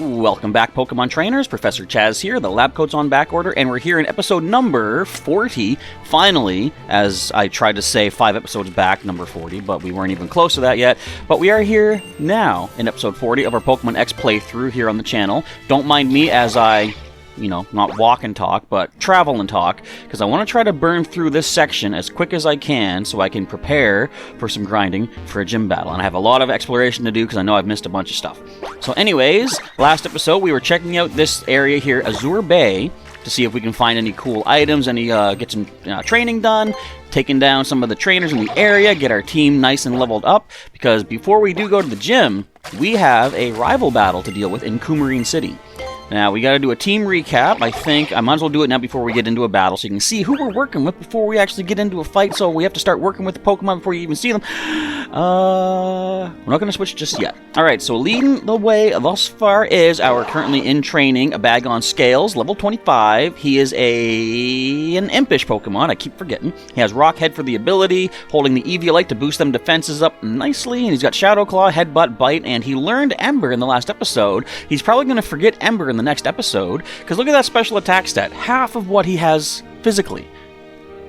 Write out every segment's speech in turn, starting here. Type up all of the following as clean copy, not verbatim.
Welcome back, Pokemon trainers. Professor Chaz here. The lab coat's on back order, and we're here in episode number 40. Finally, as I tried to say 5 episodes back, number 40, but we weren't even close to that yet. But we are here now in episode 40 of our Pokemon X playthrough here on the channel. Don't mind me as I, not walk and talk, but travel and talk, because I want to try to burn through this section as quick as I can so I can prepare for some grinding for a gym battle. And I have a lot of exploration to do because I know I've missed a bunch of stuff. So anyways, last episode we were checking out this area here, Azure Bay, to see if we can find any cool items, get some training done, taking down some of the trainers in the area, get our team nice and leveled up, because before we do go to the gym, we have a rival battle to deal with in Coumarine City. Now, we got to do a team recap. I think I might as well do it now before we get into a battle, so you can see who we're working with before we actually get into a fight. So we have to start working with the Pokemon before you even see them. We're not going to switch just yet. Alright, so leading the way thus far is our currently in training, a Bagon Scales, level 25. He is an impish Pokemon, I keep forgetting. He has Rock Head for the ability, holding the Eviolite to boost them defenses up nicely, and he's got Shadow Claw, Headbutt, Bite, and he learned Ember in the last episode. He's probably going to forget Ember in the next episode, because look at that special attack stat, half of what he has physically.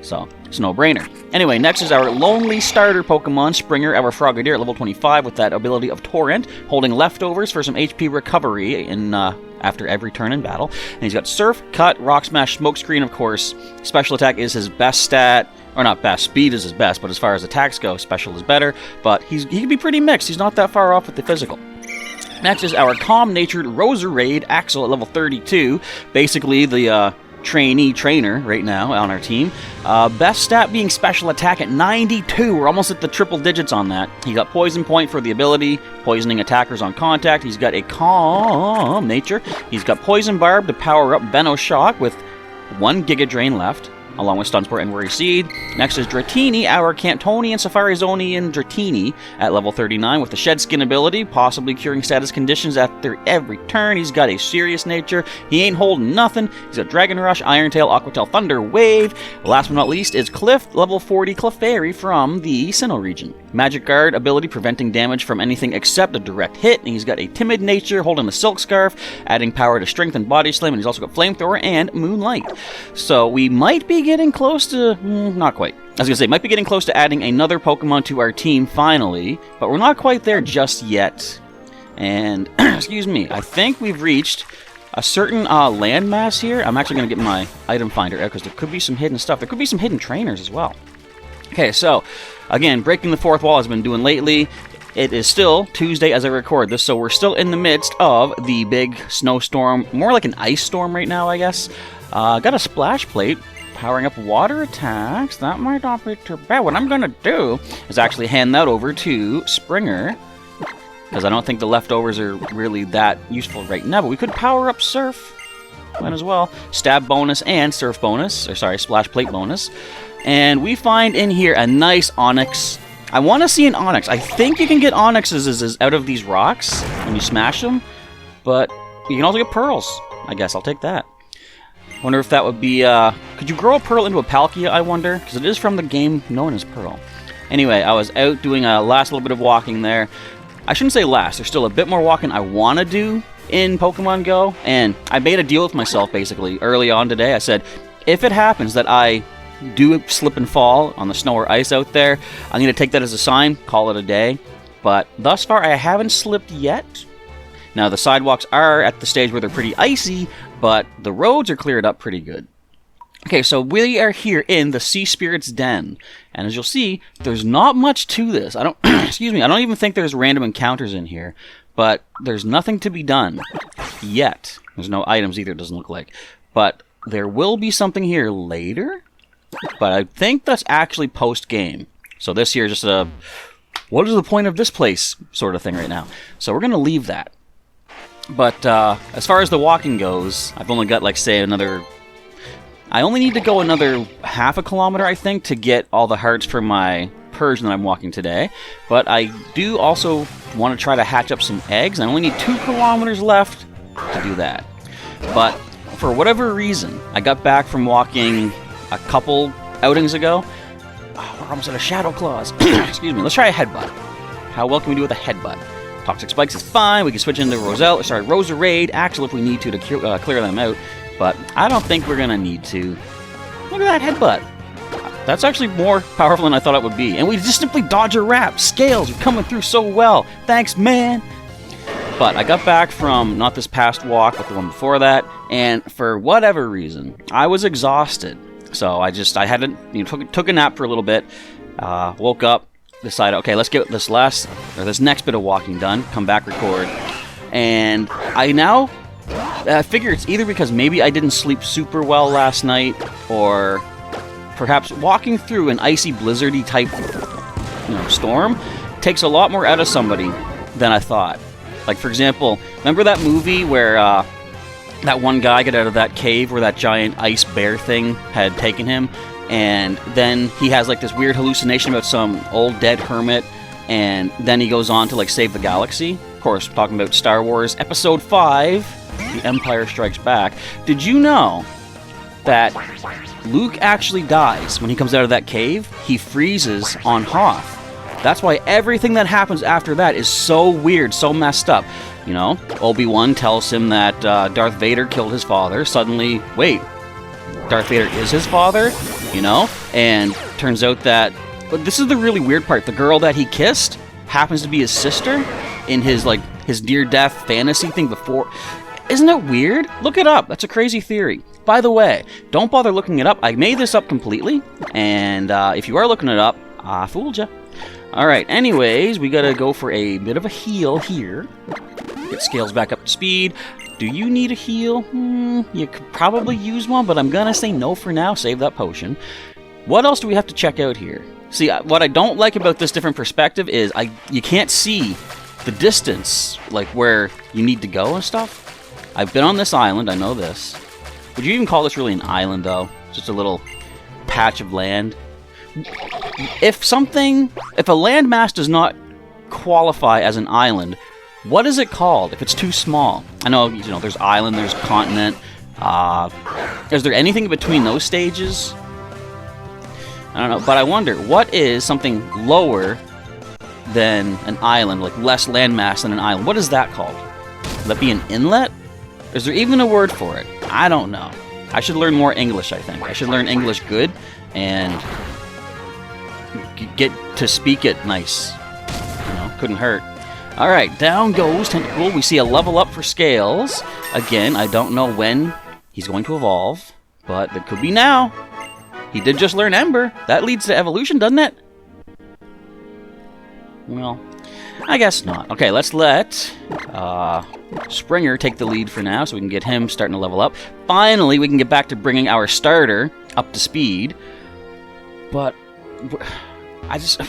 So, it's a no-brainer. Anyway, next is our lonely starter Pokemon, Springer, our Frogadier at level 25 with that ability of Torrent, holding leftovers for some HP recovery after every turn in battle. And he's got Surf, Cut, Rock Smash, Smokescreen, of course. Special attack is his best stat. Or not best, speed is his best, but as far as attacks go, special is better. But he can be pretty mixed. He's not that far off with the physical. Next is our calm-natured Roserade Axel at level 32. Basically the trainer right now on our team. Best stat being special attack at 92. We're almost at the triple digits on that. He got Poison Point for the ability, poisoning attackers on contact. He's got a calm nature. He's got Poison Barb to power up Venoshock with 1 Giga Drain left, along with Stun Spore and Worry Seed. Next is Dratini, our Cantonian Safarizonian Dratini at level 39 with the Shed Skin ability, possibly curing status conditions after every turn. He's got a serious nature. He ain't holding nothing. He's got Dragon Rush, Iron Tail, Aqua Tail, Thunder Wave. Last but not least is Cliff, level 40 Clefairy from the Sinnoh region. Magic Guard ability, preventing damage from anything except a direct hit. And he's got a timid nature, holding the Silk Scarf, adding power to Strength and Body Slam. And he's also got Flamethrower and Moonlight. So we might be getting close to... not quite. I was going to say, might be getting close to adding another Pokemon to our team finally, but we're not quite there just yet. And, excuse me, I think we've reached a certain landmass here. I'm actually going to get my item finder out because there could be some hidden stuff. There could be some hidden trainers as well. Okay, so, again, breaking the fourth wall as I've been doing lately. It is still Tuesday as I record this, so we're still in the midst of the big snowstorm. More like an ice storm right now, I guess. Got a splash plate. Powering up water attacks, that might not be too bad. What I'm going to do is actually hand that over to Springer, because I don't think the leftovers are really that useful right now, but we could power up Surf as well. Stab bonus and Surf bonus, or sorry, Splash Plate bonus. And we find in here a nice Onyx. I want to see an Onyx. I think you can get Onyxes out of these rocks when you smash them, but you can also get Pearls. I guess I'll take that. Wonder if that would be, could you grow a Pearl into a Palkia, I wonder? Because it is from the game known as Pearl. Anyway, I was out doing a last little bit of walking there. I shouldn't say last, there's still a bit more walking I want to do in Pokemon Go. And I made a deal with myself, basically, early on today. I said, if it happens that I do slip and fall on the snow or ice out there, I'm going to take that as a sign, call it a day. But thus far, I haven't slipped yet. Now, the sidewalks are at the stage where they're pretty icy, but the roads are cleared up pretty good. Okay, so we are here in the Sea Spirit's Den, and as you'll see, there's not much to this. I don't, excuse me, I don't even think there's random encounters in here, but there's nothing to be done yet. There's no items either, it doesn't look like. But there will be something here later, but I think that's actually post-game. So this here is just a, what is the point of this place sort of thing right now. So we're going to leave that. But as far as the walking goes, I've only got, like, say, another... I only need to go another half a kilometer, I think, to get all the hearts for my Persian that I'm walking today. But I do also want to try to hatch up some eggs. I only need 2 kilometers left to do that. But for whatever reason, I got back from walking a couple outings ago. Oh, we're almost at a Shadow Claws. Excuse me. Let's try a Headbutt. How well can we do with a Headbutt? Toxic Spikes is fine. We can switch into Roserade, Axel if we need to clear them out. But I don't think we're going to need to. Look at that headbutt. That's actually more powerful than I thought it would be. And we just simply dodge a wrap. Scales, you're coming through so well. Thanks, man. But I got back from not this past walk, but the one before that. And for whatever reason, I was exhausted. So I took a nap for a little bit. Woke up, decided, okay, let's get this next bit of walking done. Come back, record. And I figure it's either because maybe I didn't sleep super well last night, or perhaps walking through an icy, blizzardy type, storm takes a lot more out of somebody than I thought. Like, for example, remember that movie where that one guy got out of that cave where that giant ice bear thing had taken him, and then he has like this weird hallucination about some old dead hermit, and then he goes on to like save the galaxy? Of course, talking about Star Wars Episode 5, The Empire Strikes Back. Did you know that Luke actually dies when he comes out of that cave? He freezes on Hoth. That's why everything that happens after that is so weird, so messed up. Obi-Wan tells him that Darth Vader killed his father. Suddenly, wait, Darth Vader is his father? And turns out that... But this is the really weird part. The girl that he kissed happens to be his sister in his near-death fantasy thing before. Isn't it weird? Look it up. That's a crazy theory. By the way, don't bother looking it up. I made this up completely. And if you are looking it up, I fooled you. Alright, anyways, we gotta go for a bit of a heal here. Get Scales back up to speed. Do you need a heal? You could probably use one, but I'm gonna say no for now. Save that potion. What else do we have to check out here? See, what I don't like about this different perspective is you can't see the distance, like where you need to go and stuff. I've been on this island, I know this. Would you even call this really an island, though? Just a little patch of land? If a landmass does not qualify as an island, what is it called if it's too small? I know, there's island, there's continent. Is there anything between those stages? I don't know, but I wonder, what is something lower than an island, like less landmass than an island? What is that called? Would that be an inlet? Is there even a word for it? I don't know. I should learn more English, I think. I should learn English good and get to speak it nice. Couldn't hurt. Alright, down goes Tentacle. We see a level up for Scales. Again, I don't know when he's going to evolve, but it could be now. He did just learn Ember. That leads to evolution, doesn't it? Well, I guess not. Okay, let's let Springer take the lead for now so we can get him starting to level up. Finally, we can get back to bringing our starter up to speed. But I just...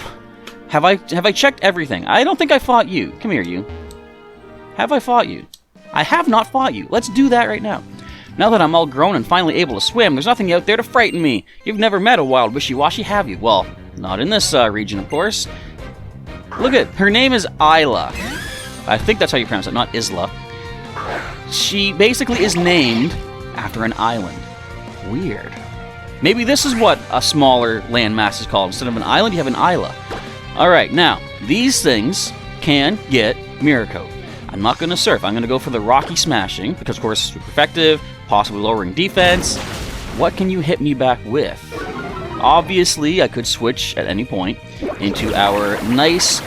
Have I checked everything? I don't think I fought you. Come here, you. Have I fought you? I have not fought you. Let's do that right now. Now that I'm all grown and finally able to swim, there's nothing out there to frighten me. You've never met a wild wishy-washy, have you? Well, not in this region, of course. Look at... Her name is Isla. I think that's how you pronounce it, not Isla. She basically is named after an island. Weird. Maybe this is what a smaller landmass is called. Instead of an island, you have an Isla. Alright, now, these things can get Mirror Coat. I'm not going to surf. I'm going to go for the Rocky Smashing, because, of course, super effective, possibly lowering defense. What can you hit me back with? Obviously, I could switch at any point into our nice,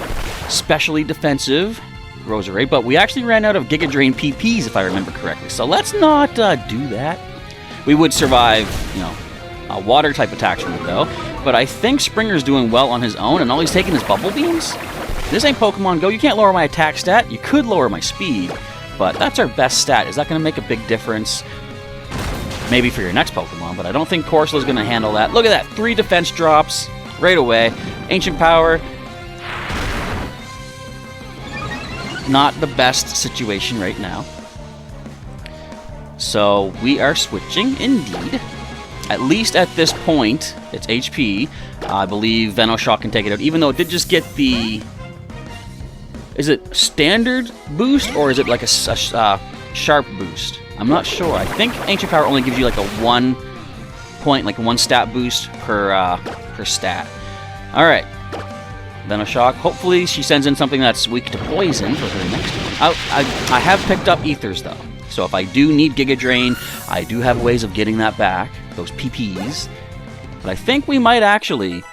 specially defensive Roserade, but we actually ran out of Giga Drain PPs, if I remember correctly, so let's not do that. We would survive, water-type attacks from it, though. But I think Springer's doing well on his own, and all he's taking is Bubble Beams. This ain't Pokemon Go. You can't lower my attack stat. You could lower my speed, but that's our best stat. Is that going to make a big difference? Maybe for your next Pokemon, but I don't think Corso's going to handle that. Look at that. 3 defense drops right away. Ancient Power. Not the best situation right now. So we are switching, indeed. At least at this point, it's HP. I believe Venoshock can take it out, even though it did just get the... Is it standard boost, or is it like a sharp boost? I'm not sure. I think Ancient Power only gives you like a 1 point, like a 1 stat boost per stat. Alright. then a shock. Hopefully she sends in something that's weak to poison for her next one. I have picked up ethers though, so if I do need Giga Drain, I do have ways of getting that back, those PPs. But I think we might actually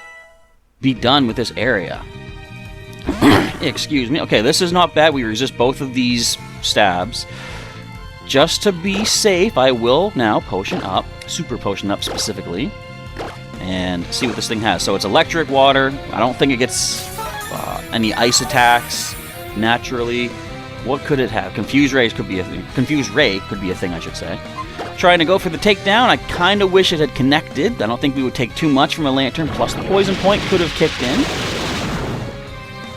be done with this area. Excuse me. Okay, this is not bad. We resist both of these stabs. Just to be safe, I will now potion up, super potion up specifically, and see what this thing has. So it's electric, water. I don't think it gets any ice attacks naturally. What could it have? Confused Ray could be a thing. Confused Ray could be a thing, I should say. Trying to go for the takedown. I kind of wish it had connected. I don't think we would take too much from a lantern. Plus the poison point could have kicked in.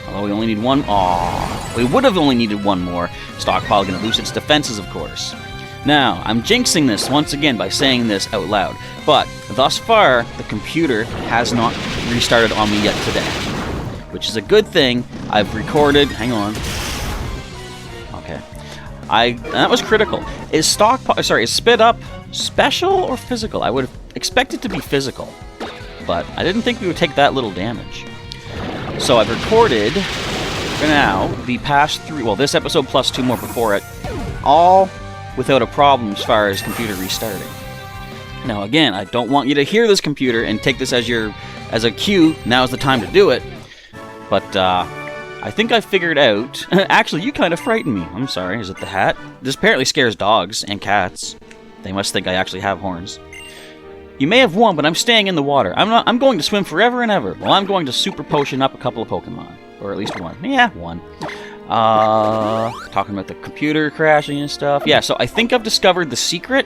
Although we only need one. Aww. We would have only needed one more. Stockpile going to boost its defenses, of course. Now, I'm jinxing this once again by saying this out loud. But thus far, the computer has not restarted on me yet today. Which is a good thing. I've recorded. Hang on. Okay. That was critical. Is Spit Up special or physical? I would have expected to be physical, but I didn't think we would take that little damage. So I've recorded, for now, the past 3, well, this episode plus 2 more before it, all without a problem as far as computer restarting. Now again, I don't want you to hear this computer and take this as a cue, now's the time to do it, but I think I figured out... Actually, you kind of frightened me. I'm sorry. Is it the hat? This apparently scares dogs and cats. They must think I actually have horns. You may have won, but I'm staying in the water. I'm going to swim forever and ever. Well, I'm going to super potion up a couple of Pokemon. Or at least one. Yeah, one. Talking about the computer crashing and stuff. Yeah, so I think I've discovered the secret.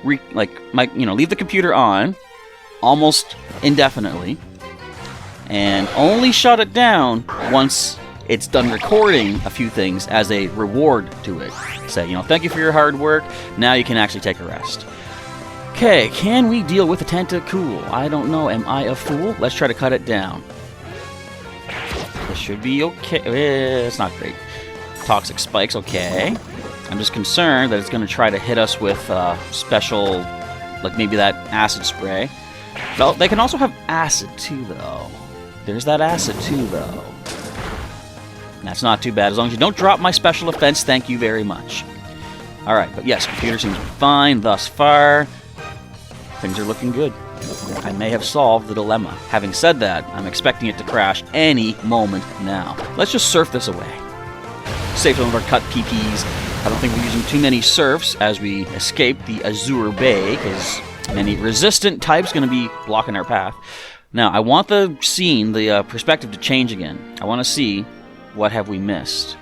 Leave the computer on almost indefinitely. And only shut it down once it's done recording a few things as a reward to it. Say, thank you for your hard work. Now you can actually take a rest. Okay, can we deal with a Tentacool? I don't know. Am I a fool? Let's try to cut it down. This should be okay. It's not great. Toxic spikes, okay. I'm just concerned that it's going to try to hit us with special, like maybe that acid spray. Well, they can also have acid too, though. There's that acid too, though. That's not too bad. As long as you don't drop my special offense, thank you very much. Alright, but yes, computer seems fine thus far. Things are looking good. I may have solved the dilemma. Having said that, I'm expecting it to crash any moment now. Let's just surf this away. Save some of our cut PPs. I don't think we're using too many surfs as we escape the Azure Bay, because many resistant types going to be blocking our path. Now, I want the scene, the perspective to change again. I want to see what have we missed.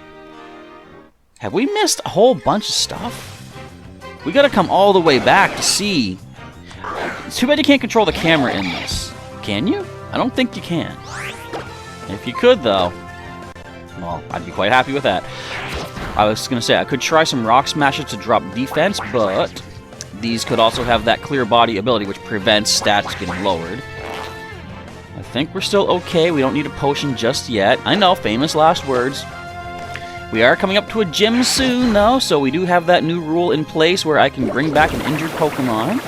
Have we missed a whole bunch of stuff? We got to come all the way back to see. It's too bad you can't control the camera in this. Can you? I don't think you can. If you could, though, well, I'd be quite happy with that. I was going to say, I could try some Rock Smashes to drop defense, but these could also have that clear body ability, which prevents stats getting lowered. I think we're still okay. We don't need a potion just yet. I know, famous last words. We are coming up to a gym soon, though, so we do have that new rule in place where I can bring back an injured Pokemon.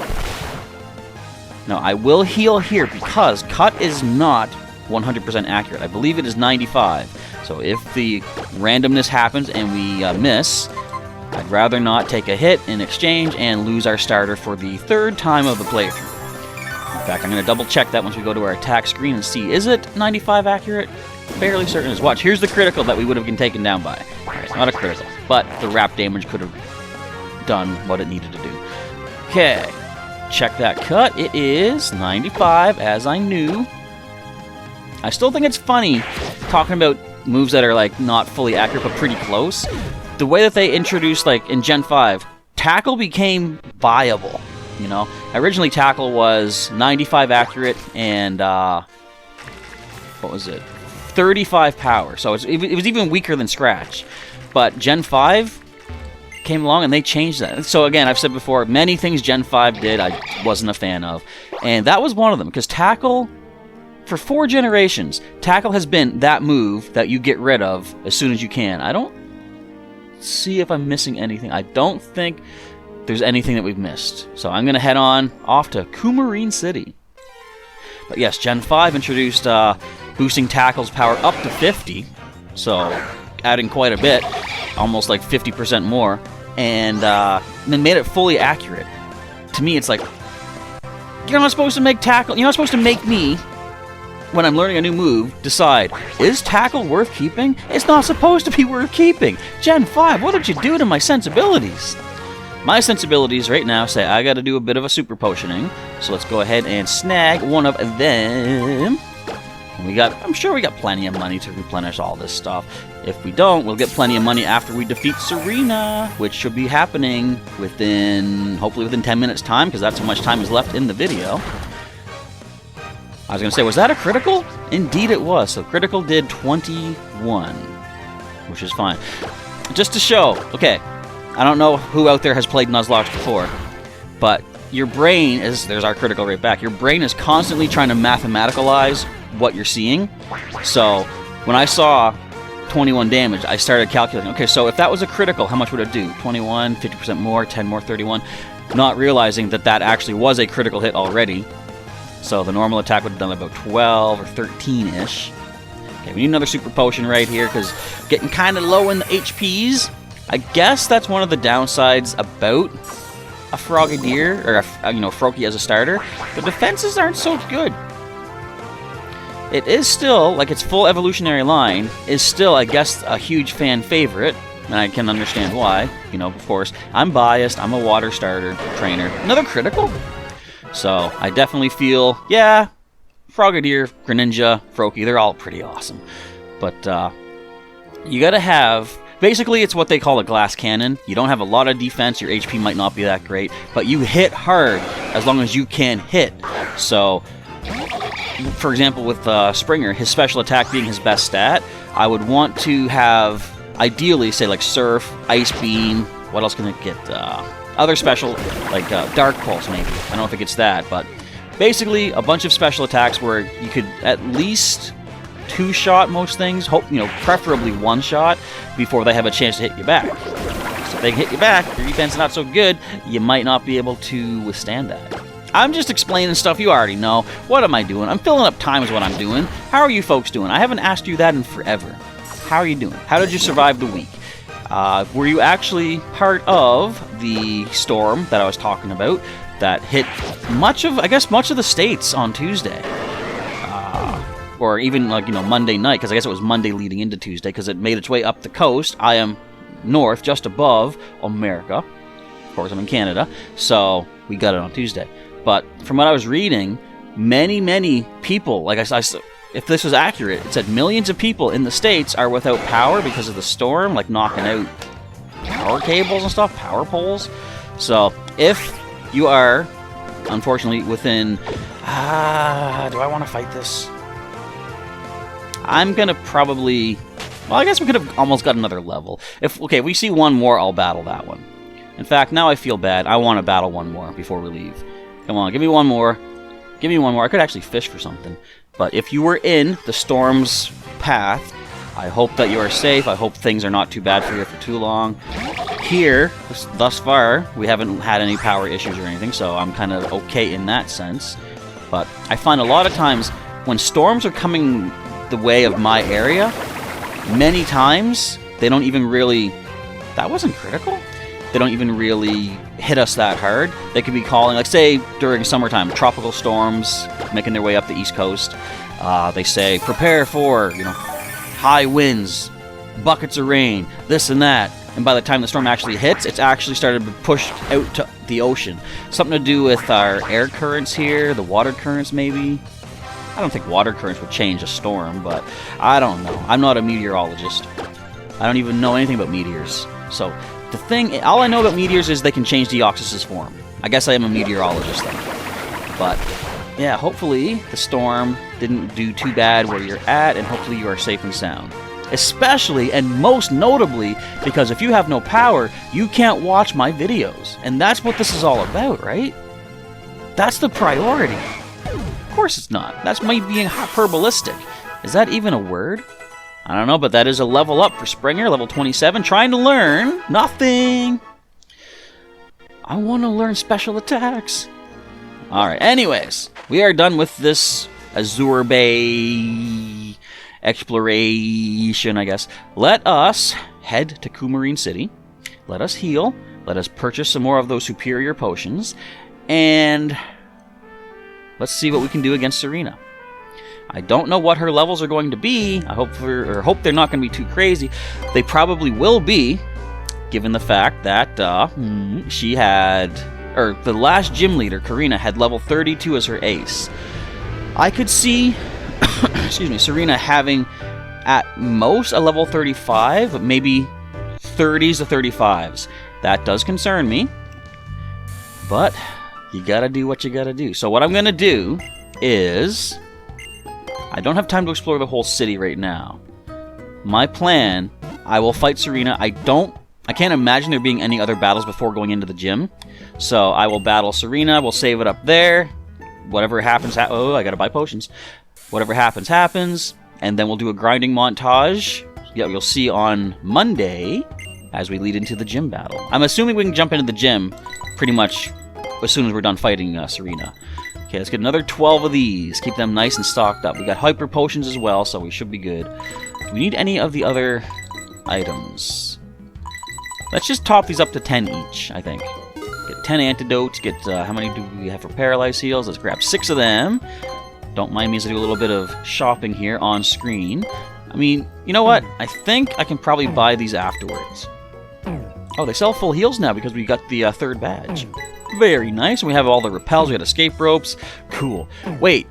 Now, I will heal here because Cut is not 100% accurate. I believe it is 95. So if the randomness happens and we miss, I'd rather not take a hit in exchange and lose our starter for the 3rd time of the playthrough. In fact, I'm going to double check that once we go to our attack screen and see, is it 95 accurate? Fairly certain it is. Watch, here's the critical that we would have been taken down by. It's not a critical, but the wrap damage could have done what it needed to do. Okay, check that cut. It is 95, as I knew. I still think it's funny talking about moves that are like not fully accurate but pretty close. The way that they introduced, like in Gen 5, Tackle became viable. Originally Tackle was 95 accurate and what was it? 35 power. So it was even weaker than Scratch. But Gen 5 came along and they changed that. So again, I've said before, many things Gen 5 did I wasn't a fan of. And that was one of them, because Tackle, for 4 generations, Tackle has been that move that you get rid of as soon as you can. I don't see if I'm missing anything. I don't think there's anything that we've missed. So I'm going to head on off to Coumarine City. But yes, Gen 5 introduced boosting tackle's power up to 50, so adding quite a bit, almost like 50% more, and then made it fully accurate. To me, it's like, you're not supposed to make tackle, you're not supposed to make me, when I'm learning a new move, decide, is tackle worth keeping? It's not supposed to be worth keeping. Gen 5, what did you do to my sensibilities? My sensibilities right now say I gotta do a bit of a super potioning, so let's go ahead and snag one of them. I'm sure we got plenty of money to replenish all this stuff. If we don't, we'll get plenty of money after we defeat Serena, which should be happening hopefully within 10 minutes time, because that's how much time is left in the video. I was going to say, was that a critical? Indeed it was. So critical did 21, which is fine. Just to show, okay, I don't know who out there has played Nuzlocke before, but your brain is, there's our critical right back, your brain is constantly trying to mathematicalize what you're seeing. So when I saw 21 damage, I started calculating, okay, so if that was a critical, how much would it do? 21, 50% more, 10 more, 31. Not realizing that that actually was a critical hit already. So the normal attack would have done about 12 or 13-ish. Okay, we need another super potion right here, because getting kind of low in the HPs. I guess that's one of the downsides about a Frogadier, or Froakie as a starter. The defenses aren't so good. It is still, like its full evolutionary line, is still, I guess, a huge fan favorite. And I can understand why. Of course, I'm biased. I'm a water starter trainer. Another critical? So, I definitely feel, yeah, Frogadier, Greninja, Froakie, they're all pretty awesome. But, you gotta have, basically it's what they call a glass cannon. You don't have a lot of defense, your HP might not be that great, but you hit hard as long as you can hit. So, for example, with Springer, his special attack being his best stat, I would want to have, ideally, say like Surf, Ice Beam, what else can it get? Other special, like Dark Pulse maybe. I don't know if it gets that, but basically a bunch of special attacks where you could at least two-shot most things, preferably one-shot, before they have a chance to hit you back. So if they hit you back, your defense is not so good, you might not be able to withstand that. I'm just explaining stuff you already know. What am I doing? I'm filling up time is what I'm doing. How are you folks doing? I haven't asked you that in forever. How are you doing? How did you survive the week? Were you actually part of the storm that I was talking about that hit much of the states on Tuesday? Or even Monday night, because I guess it was Monday leading into Tuesday, because it made its way up the coast. I am north, just above America. Of course, I'm in Canada, so we got it on Tuesday. But from what I was reading, many people, like if this was accurate, it said millions of people in the States are without power because of the storm, like knocking out power cables and stuff, power poles. So if you are, unfortunately, within... do I want to fight this? I'm going to probably... Well, I guess we could have almost got another level. If we see one more, I'll battle that one. In fact, now I feel bad. I want to battle one more before we leave. Come on, give me one more. Give me one more. I could actually fish for something. But if you were in the storm's path, I hope that you are safe. I hope things are not too bad for you for too long. Here, thus far, we haven't had any power issues or anything, so I'm kind of okay in that sense. But I find a lot of times when storms are coming the way of my area, many times they don't even really... That wasn't critical? They don't even really hit us that hard. They could be calling, like say during summertime, tropical storms making their way up the East Coast. They say, prepare for, high winds, buckets of rain, this and that. And by the time the storm actually hits, it's actually started to push out to the ocean. Something to do with our air currents here, the water currents maybe. I don't think water currents would change a storm, but I don't know. I'm not a meteorologist. I don't even know anything about meteors. So the thing, all I know about meteors is they can change Deoxys' form. I guess I am a meteorologist then. But yeah, hopefully the storm didn't do too bad where you're at, and hopefully you are safe and sound. Especially and most notably because if you have no power, you can't watch my videos. And that's what this is all about, right? That's the priority. Of course it's not. That's me being hyperbolistic. Is that even a word? I don't know, but that is a level up for Springer, level 27, trying to learn nothing. I want to learn special attacks. Alright, anyways, we are done with this Azure Bay exploration, I guess. Let us head to Coumarine City. Let us heal. Let us purchase some more of those superior potions. And let's see what we can do against Serena. I don't know what her levels are going to be. I hope they're not going to be too crazy. They probably will be, given the fact that she had, or the last gym leader, Karina, had level 32 as her ace. I could see, excuse me, Serena having at most a level 35, but maybe 30s to 35s. That does concern me, but you gotta do what you gotta do. So what I'm gonna do is, I don't have time to explore the whole city right now. My plan, I will fight Serena. I can't imagine there being any other battles before going into the gym. So I will battle Serena. We'll save it up there. Whatever happens, oh, I gotta buy potions. Whatever happens, happens. And then we'll do a grinding montage. Yeah, you'll see on Monday as we lead into the gym battle. I'm assuming we can jump into the gym pretty much as soon as we're done fighting Serena. Okay, let's get another 12 of these. Keep them nice and stocked up. We got hyper potions as well, so we should be good. Do we need any of the other items? Let's just top these up to 10 each, I think. Get 10 antidotes. Get, how many do we have for paralyzed heals? Let's grab 6 of them. Don't mind me as I do a little bit of shopping here on screen. I mean, you know what? I think I can probably buy these afterwards. Oh, they sell full heals now because we got the 3rd badge. Very nice. And we have all the repels. We got escape ropes. Cool. Wait.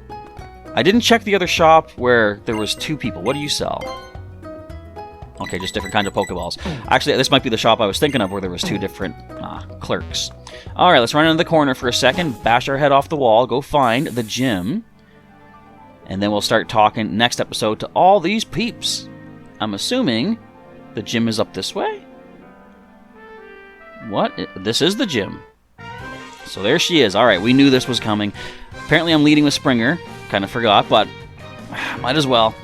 I didn't check the other shop where there was 2 people. What do you sell? Okay, just different kinds of Pokeballs. Actually, this might be the shop I was thinking of where there was 2 different clerks. Alright, let's run into the corner for a second. Bash our head off the wall. Go find the gym. And then we'll start talking next episode to all these peeps. I'm assuming the gym is up this way? What? This is the gym. So there she is. Alright, we knew this was coming. Apparently I'm leading with Springer. Kind of forgot, but might as well.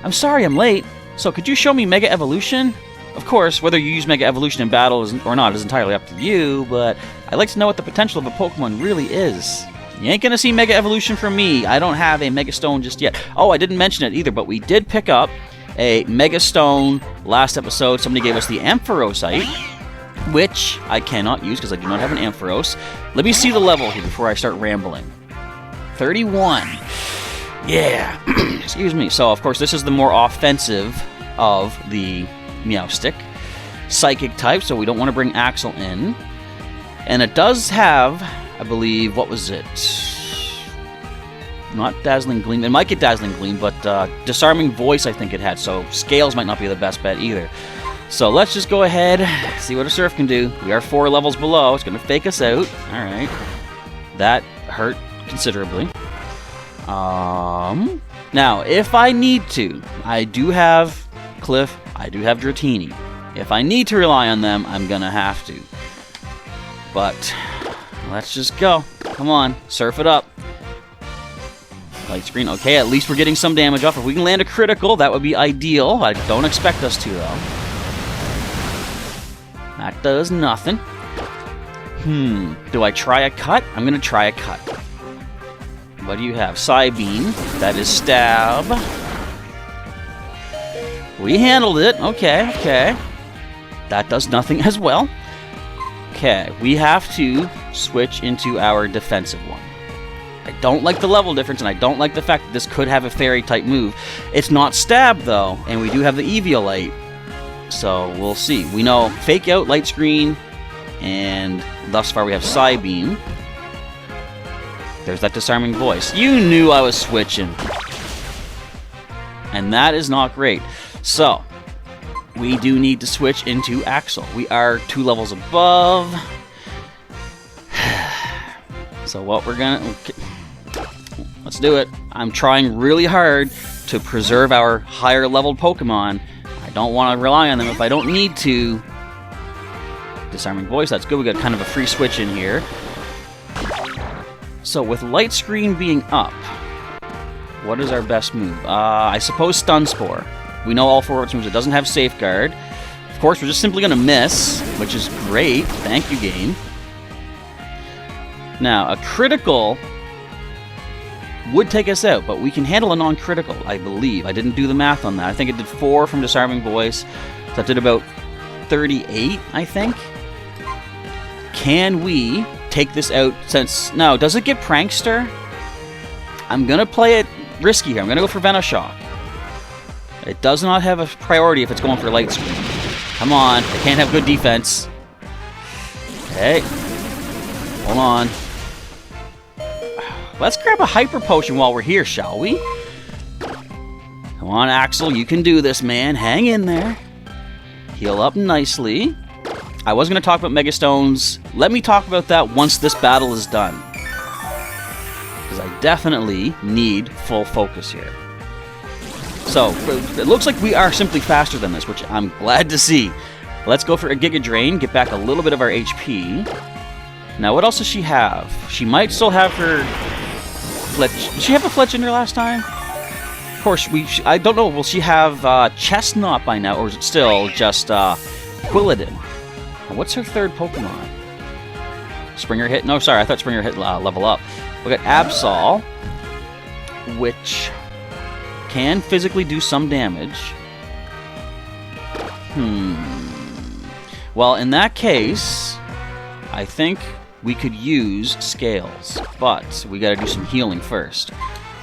I'm sorry I'm late. So could you show me Mega Evolution? Of course, whether you use Mega Evolution in battle or not is entirely up to you, but I'd like to know what the potential of a Pokemon really is. You ain't gonna see Mega Evolution from me. I don't have a Mega Stone just yet. Oh, I didn't mention it either, but we did pick up a Mega Stone last episode. Somebody gave us the Ampharosite, which I cannot use because I do not have an Ampharos. Let me see the level here before I start rambling. 31. Yeah. Excuse me. So, of course, this is the more offensive of the Meowstic. Psychic type, so we don't want to bring Axel in. And it does have, I believe, what was it? Not Dazzling Gleam. It might get Dazzling Gleam, but Disarming Voice I think it had, so Scales might not be the best bet either. So let's just go ahead, see what a Surf can do. We are 4 levels below. It's going to fake us out. Alright. That hurt considerably. Now, if I need to, I do have Cliff, I do have Dratini. If I need to rely on them, I'm going to have to. But let's just go. Come on, surf it up. Light screen. Okay, at least we're getting some damage off. If we can land a critical, that would be ideal. I don't expect us to, though. That does nothing. Do I try a cut? I'm going to try a cut. What do you have? Psybeam. That is stab. We handled it. Okay, okay. That does nothing as well. Okay, we have to switch into our defensive one. I don't like the level difference, and I don't like the fact that this could have a fairy-type move. It's not stab, though, and we do have the Eviolite. So, we'll see. We know Fake Out, Light Screen, and thus far we have Psybeam. There's that Disarming Voice. You knew I was switching. And that is not great. So, we do need to switch into Axel. We are 2 levels above. So what we're gonna... Okay. Let's do it. I'm trying really hard to preserve our higher leveled Pokemon. I don't want to rely on them if I don't need to. Disarming Voice, that's good. We got kind of a free switch in here. So with Light Screen being up, what is our best move? I suppose Stun Spore. We know all 4 of its moves. It doesn't have Safeguard. Of course, we're just simply going to miss, which is great. Thank you, game. Now, a critical would take us out, but we can handle a non-critical, I believe. I didn't do the math on that. I think it did 4 from Disarming Voice. So that did about 38, I think. Can we take this out since... No, does it get Prankster? I'm going to play it risky here. I'm going to go for Venoshock. It does not have a priority if it's going for Light Screen. Come on. I can't have good defense. Okay. Hold on. Let's grab a Hyper Potion while we're here, shall we? Come on, Axel. You can do this, man. Hang in there. Heal up nicely. I was going to talk about Mega Stones. Let me talk about that once this battle is done. Because I definitely need full focus here. So, it looks like we are simply faster than this, which I'm glad to see. Let's go for a Giga Drain, get back a little bit of our HP. Now, what else does she have? She might still have her... Did she have a Fletch in her last time? Of course, I don't know. Will she have Chestnut by now, or is it still just Quilladin? What's her third Pokemon? Springer Hit? No, sorry, I thought Springer Hit level up. We got Absol, which can physically do some damage. Well, in that case, I think we could use Scales, but we gotta do some healing first.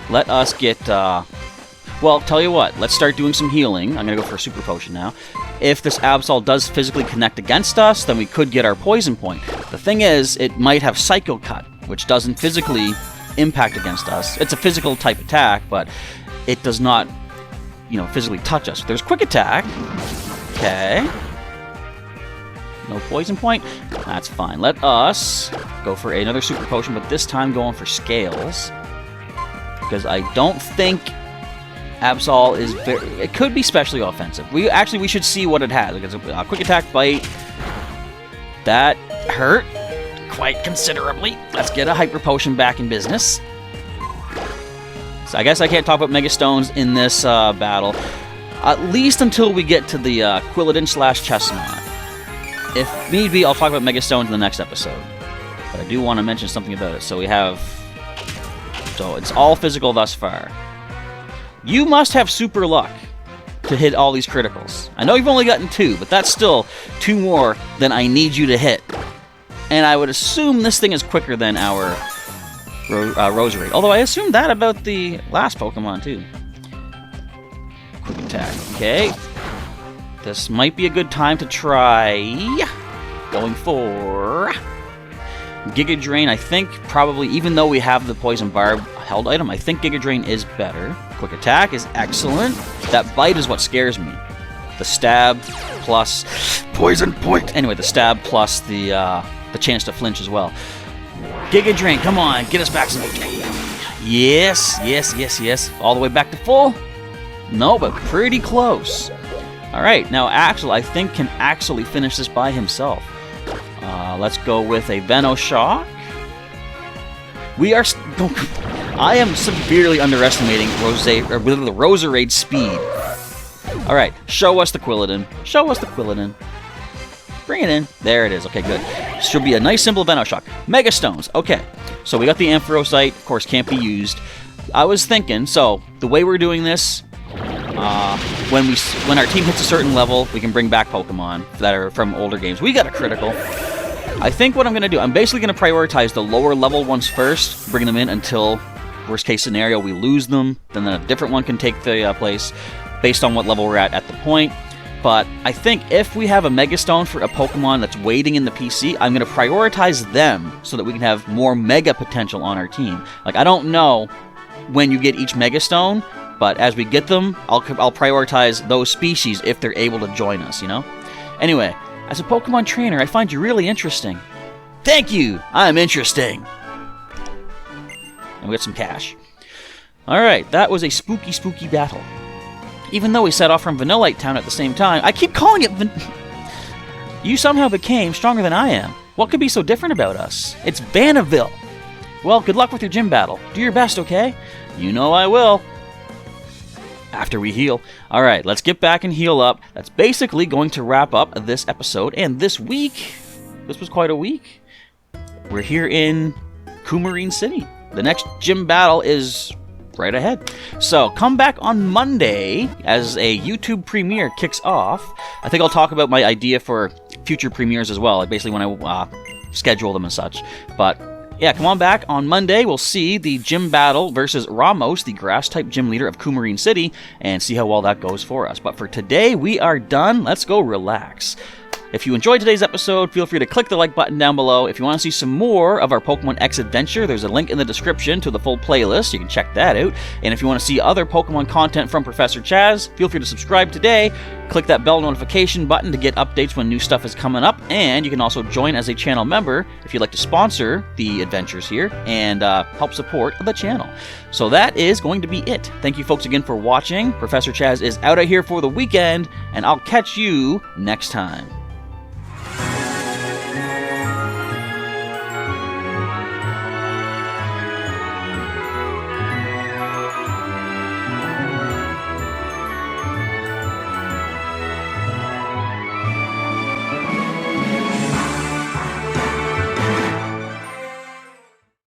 Let us get, well, tell you what, let's start doing some healing. I'm gonna go for a Super Potion now. If this Absol does physically connect against us, then we could get our Poison Point. The thing is, it might have Psycho Cut, which doesn't physically impact against us. It's a physical type attack, but it does not, physically touch us. There's Quick Attack. Okay. No Poison Point? That's fine. Let us go for another Super Potion, but this time going for Scales. Because I don't think Absol is very... It could be specially offensive. We should see what it has. It's a Quick Attack, Bite. That hurt quite considerably. Let's get a Hyper Potion back in business. So I guess I can't talk about Mega Stones in this battle. At least until we get to the Quilladin/Chestnut. If need be, I'll talk about Mega Stones in the next episode. But I do want to mention something about it. So it's all physical thus far. You must have super luck to hit all these criticals. I know you've only gotten 2, but that's still 2 more than I need you to hit. And I would assume this thing is quicker than our Roserade. Although I assumed that about the last Pokemon, too. Quick Attack. Okay. This might be a good time to try going for Giga Drain. I think probably, even though we have the Poison Barb held item, I think Giga Drain is better. Quick Attack is excellent. That Bite is what scares me. The Stab plus Poison Point. Anyway, the Stab plus the chance to flinch as well. Giga Drain, come on, get us back some... Yes. All the way back to full? No, but pretty close. Alright, now Axel, I think, can actually finish this by himself. Let's go with a Venoshock. I am severely underestimating the Roserade speed. Alright, show us the Quilladin. Bring it in. There it is. Okay, good. Should be a nice, simple Venoshock. Mega Stones. Okay, so we got the Ampharocyte. Of course, can't be used. I was thinking, so the way we're doing this... when our team hits a certain level, we can bring back Pokemon that are from older games. We got a critical. I think what I'm going to do, I'm basically going to prioritize the lower level ones first, bring them in until, worst case scenario, we lose them. Then a different one can take the place based on what level we're at the point. But I think if we have a Mega Stone for a Pokemon that's waiting in the PC, I'm going to prioritize them so that we can have more Mega potential on our team. Like, I don't know when you get each Mega Stone, but as we get them, I'll prioritize those species if they're able to join us, Anyway, as a Pokemon trainer, I find you really interesting. Thank you! I'm interesting! And we got some cash. Alright, that was a spooky, spooky battle. Even though we set off from Vanillite Town at the same time, I keep calling it You somehow became stronger than I am. What could be so different about us? It's Vanillite. Well, good luck with your gym battle. Do your best, okay? You know I will. After we heal. Alright, let's get back and heal up. That's basically going to wrap up this episode. And this week, this was quite a week. We're here in Coumarine City. the next gym battle is right ahead. So come back on Monday as a YouTube premiere kicks off. I think I'll talk about my idea for future premieres as well, like basically when I schedule them and such. But yeah, come on back on Monday. We'll see the gym battle versus Ramos, the grass-type gym leader of Coumarine City, and see how well that goes for us. But for today, we are done. Let's go relax. If you enjoyed today's episode, feel free to click the like button down below. If you want to see some more of our Pokemon X adventure, there's a link in the description to the full playlist. You can check that out. And if you want to see other Pokemon content from Professor Chaz, feel free to subscribe today. Click that bell notification button to get updates when new stuff is coming up. And you can also join as a channel member if you'd like to sponsor the adventures here and help support the channel. So that is going to be it. Thank you folks again for watching. Professor Chaz is out of here for the weekend, and I'll catch you next time.